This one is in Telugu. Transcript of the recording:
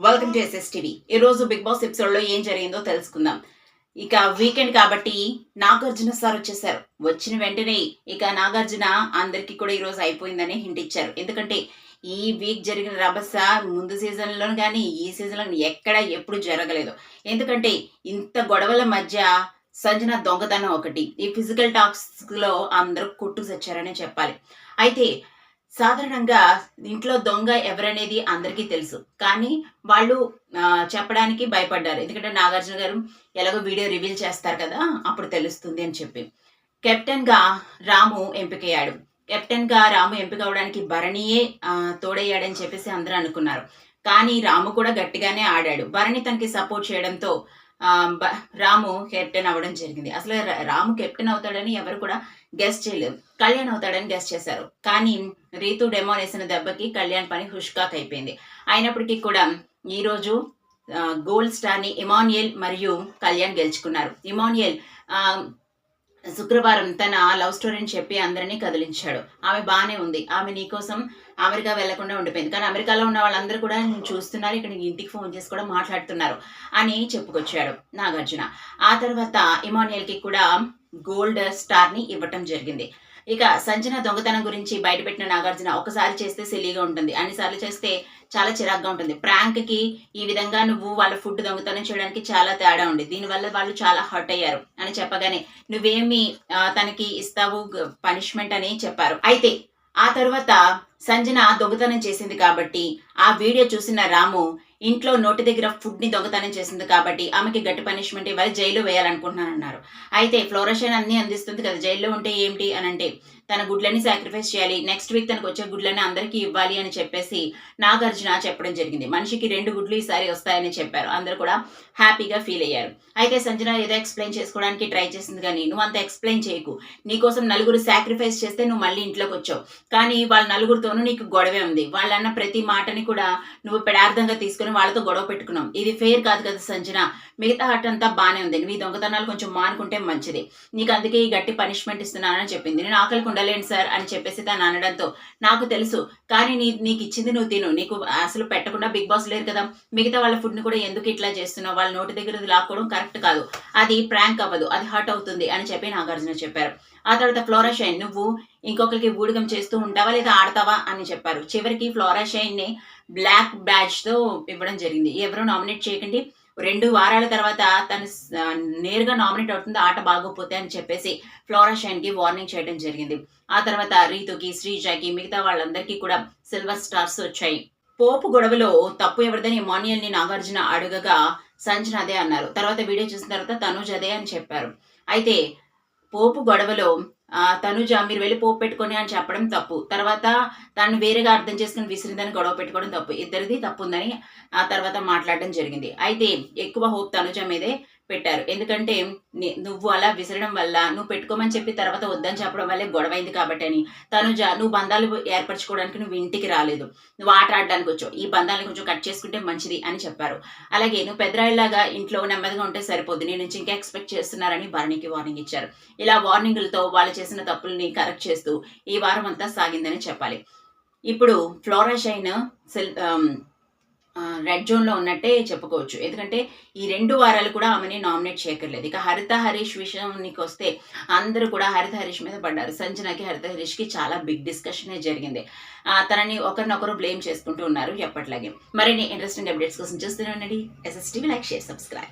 Welcome to SSTV. ఈ రోజు బిగ్ బాస్ ఎపిసోడ్ లో ఏం జరిగిందో తెలుసుకుందాం. ఇక వీకెండ్ కాబట్టి నాగార్జున సార్ వచ్చేసారు. వచ్చిన వెంటనే ఇక నాగార్జున అందరికీ కూడా ఈ రోజు అయిపోయిందని హింట్ ఇచ్చారు. ఎందుకంటే ఈ వీక్ జరిగిన రభస ముందు సీజన్ లో కానీ ఈ సీజన్ లో ఎక్కడ ఎప్పుడు జరగలేదు. ఎందుకంటే ఇంత గొడవల మధ్య సంజన దొంగతనం ఒకటి, ఈ ఫిజికల్ టాక్స్ లో అందరూ కొట్టు సచ్చారని చెప్పాలి. అయితే సాధారణంగా ఇంట్లో దొంగ ఎవరనేది అందరికీ తెలుసు, కానీ వాళ్ళు చెప్పడానికి భయపడ్డారు. ఎందుకంటే నాగార్జున గారు ఎలాగో వీడియో రివీల్ చేస్తారు కదా, అప్పుడు తెలుస్తుంది అని చెప్పి కెప్టెన్ గా రాము ఎంపికయ్యాడు. కెప్టెన్ గా రాము ఎంపిక అవడానికి భరణియే తోడయ్యాడని చెప్పేసి అందరూ అనుకున్నారు. కానీ రాము కూడా గట్టిగానే ఆడాడు. భరణి తనకి సపోర్ట్ చేయడంతో రాము కెప్టెన్ అవ్వడం జరిగింది. అసలు రాము కెప్టెన్ అవుతాడని ఎవరు కూడా గెస్ట్ చేయలేదు. కళ్యాణ్ అవుతాడని గెస్ట్ చేశారు. కానీ రీతు డెమోన్ వేసిన దెబ్బకి కళ్యాణ్ పని హుష్కాక్ అయిపోయింది. అయినప్పటికీ కూడా ఈరోజు గోల్డ్ స్టార్ ని ఇమాన్యుయల్ మరియు కళ్యాణ్ గెలుచుకున్నారు. ఇమాన్యుయల్ శుక్రవారం తన లవ్ స్టోరీని చెప్పి అందరినీ కదిలించాడు. ఆమె బాగానే ఉంది, ఆమె నీకోసం అమెరికా వెళ్లకుండా ఉండిపోయింది, కానీ అమెరికాలో ఉన్న వాళ్ళందరూ కూడా నేను చూస్తున్నారు, ఇక్కడ ఇంటికి ఫోన్ చేసి కూడా మాట్లాడుతున్నారు అని చెప్పుకొచ్చాడు నాగార్జున. ఆ తర్వాత ఇమాన్యుయల్కి కూడా గోల్డ్ స్టార్ ని ఇవ్వటం జరిగింది. ఇక సంజన దొంగతనం గురించి బయటపెట్టిన నాగార్జున ఒకసారి చేస్తే సిల్లీగా ఉంటుంది, అన్నిసార్లు చేస్తే చాలా చిరాగ్గా ఉంటుంది. ప్రాంక్ కి ఈ విధంగా నువ్వు వాళ్ళ ఫుడ్ దొంగతనం చేయడానికి చాలా తేడా ఉంది, దీనివల్ల వాళ్ళు చాలా హర్ట్ అయ్యారు అని చెప్పగానే నువ్వేమి తనకి ఇస్తావు పనిష్మెంట్ అని చెప్పారు. అయితే ఆ తర్వాత సంజన దొంగతనం చేసింది కాబట్టి ఆ వీడియో చూసిన రాము ఇంట్లో నోటి దగ్గర ఫుడ్ ని దొంగతనం చేసింది కాబట్టి ఆమెకి గట్టి పనిష్మెంట్ ఇవ్వాలి, జైల్లో వేయాలనుకుంటున్నానన్నారు. అయితే ఫ్లోరషన్ అన్ని అందిస్తుంది కదా, జైల్లో ఉంటే ఏంటి అని అంటే తన గుడ్లని సాక్రిఫైస్ చేయాలి, నెక్స్ట్ వీక్ తనకు వచ్చే గుడ్లని అందరికీ ఇవ్వాలి అని చెప్పేసి నాగార్జున చెప్పడం జరిగింది. మనిషికి 2 గుడ్లు ఈసారి వస్తాయని చెప్పారు. అందరూ కూడా హ్యాపీగా ఫీల్ అయ్యారు. అయితే సంజన ఏదో ఎక్స్ప్లెయిన్ చేసుకోవడానికి ట్రై చేసింది, కానీ నువ్వు అంత ఎక్స్ప్లెయిన్ చేయకు, నీకోసం 4 సాక్రిఫైస్ చేస్తే నువ్వు మళ్ళీ ఇంట్లోకి వచ్చావు, కానీ వాళ్ళ 4తోనూ నీకు గొడవే ఉంది, వాళ్ళన్న ప్రతి మాటని కూడా నువ్వు పెడార్థంగా తీసుకుని వాళ్ళతో గొడవ పెట్టుకున్నాం, ఇది ఫెయిర్ కాదు కదా సంజన, మిగతా ఆట అంతా బానే ఉంది, నువ్వు ఈ దొంగతనాలు కొంచెం మానుకుంటే మంచిది, నీకు అందుకే ఈ గట్టి పనిష్మెంట్ ఇస్తున్నానని చెప్పింది. నేను ఆకలికి ఉండలేను సార్ అని చెప్పేసి తను అనడంతో నాకు తెలుసు, కానీ నీకు ఇచ్చింది నువ్వు తిను, నీకు అసలు పెట్టకుండా బిగ్ బాస్ లేరు కదా, మిగతా వాళ్ళ ఫుడ్ ని కూడా ఎందుకు ఇట్లా చేస్తున్నావు, వాళ్ళ నోటి దగ్గర లాక్కోవడం కరెక్ట్ కాదు, అది ప్రాంక్ అవ్వదు, అది హర్ట్ అవుతుంది అని చెప్పి నాగార్జున చెప్పారు. ఆ తర్వాత ఫ్లోరా షైన్ నువ్వు ఇంకొకరికి ఊడిగం చేస్తూ ఉంటావా లేదా ఆడతావా అని చెప్పారు. చివరికి ఫ్లోరా షైన్ ని బ్లాక్ బ్యాడ్జ్ తో ఇవ్వడం జరిగింది. ఎవరో నామినేట్ చేయకండి, 2 వారాల తర్వాత తను నేరుగా నామినేట్ అవుతుంది ఆట బాగోపోతే అని చెప్పేసి ఫ్లోరా షైన్ కి వార్నింగ్ చేయడం జరిగింది. ఆ తర్వాత రీతుకి, శ్రీజాకి, మిగతా వాళ్ళందరికీ కూడా సిల్వర్ స్టార్స్ వచ్చాయి. పోపు గొడవలో తప్పు ఎవరిదని ఇమాన్యుయల్ ని నాగార్జున అడగగా సంజన అదే అన్నారు. తర్వాత వీడియో చూసిన తర్వాత తనుజ్ అదే అని చెప్పారు. అయితే పోపు గొడవలో తనుజ మీరు వెళ్ళి పోపు పెట్టుకొని అని చెప్పడం తప్పు, తర్వాత తను వేరేగా అర్థం చేసుకుని విసిరిందని గొడవ పెట్టుకోవడం తప్పు, ఇద్దరిది తప్పు ఉందని ఆ తర్వాత మాట్లాడడం జరిగింది. అయితే ఎక్కువ హోప్ తనుజ మీదే పెట్టారు. ఎందుకంటే నువ్వు అలా విసరడం వల్ల, నువ్వు పెట్టుకోమని చెప్పి తర్వాత వద్దని చెప్పడం వల్లే గొడవ అయింది కాబట్టి అని. తనుజ నువ్వు బంధాలు ఏర్పరచుకోవడానికి నువ్వు ఇంటికి రాలేదు, నువ్వు ఆట ఆడడానికి వచ్చావు, ఈ బంధాలను కొంచెం కట్ చేసుకుంటే మంచిది అని చెప్పారు. అలాగే నువ్వు పెద్దరాయిలాగా ఇంట్లో నెమ్మదిగా ఉంటే సరిపోద్ది, నీ నుంచి ఇంకా ఎక్స్పెక్ట్ చేస్తున్నారని భరణికి వార్నింగ్ ఇచ్చారు. ఇలా వార్నింగులతో వాళ్ళు చేసిన తప్పుల్ని కరెక్ట్ చేస్తూ ఈ వారం అంతా సాగిందని చెప్పాలి. ఇప్పుడు ఫ్లోరా షైన్ రెడ్ జోన్ లో ఉన్నట్టే చెప్పుకోవచ్చు. ఎందుకంటే ఈ 2 వారాలు కూడా ఆమెని నామినేట్ చేయక్కర్లేదు. ఇక హరిత హరీష్ విషయానికి వస్తే అందరూ కూడా హరిత హరీష్ మీద పడ్డారు. సంజనకి హరిత హరీష్ కి చాలా బిగ్ డిస్కషన్ జరిగింది. తనని ఒకరినొకరు బ్లేమ్ చేసుకుంటూ ఉన్నారు ఎప్పట్లాగే. మరిన్ని ఇంట్రెస్టింగ్ అప్డేట్స్ కోసం చూస్తూనే ఉండండి ఎస్ఎస్టీవీ. Like, share, subscribe.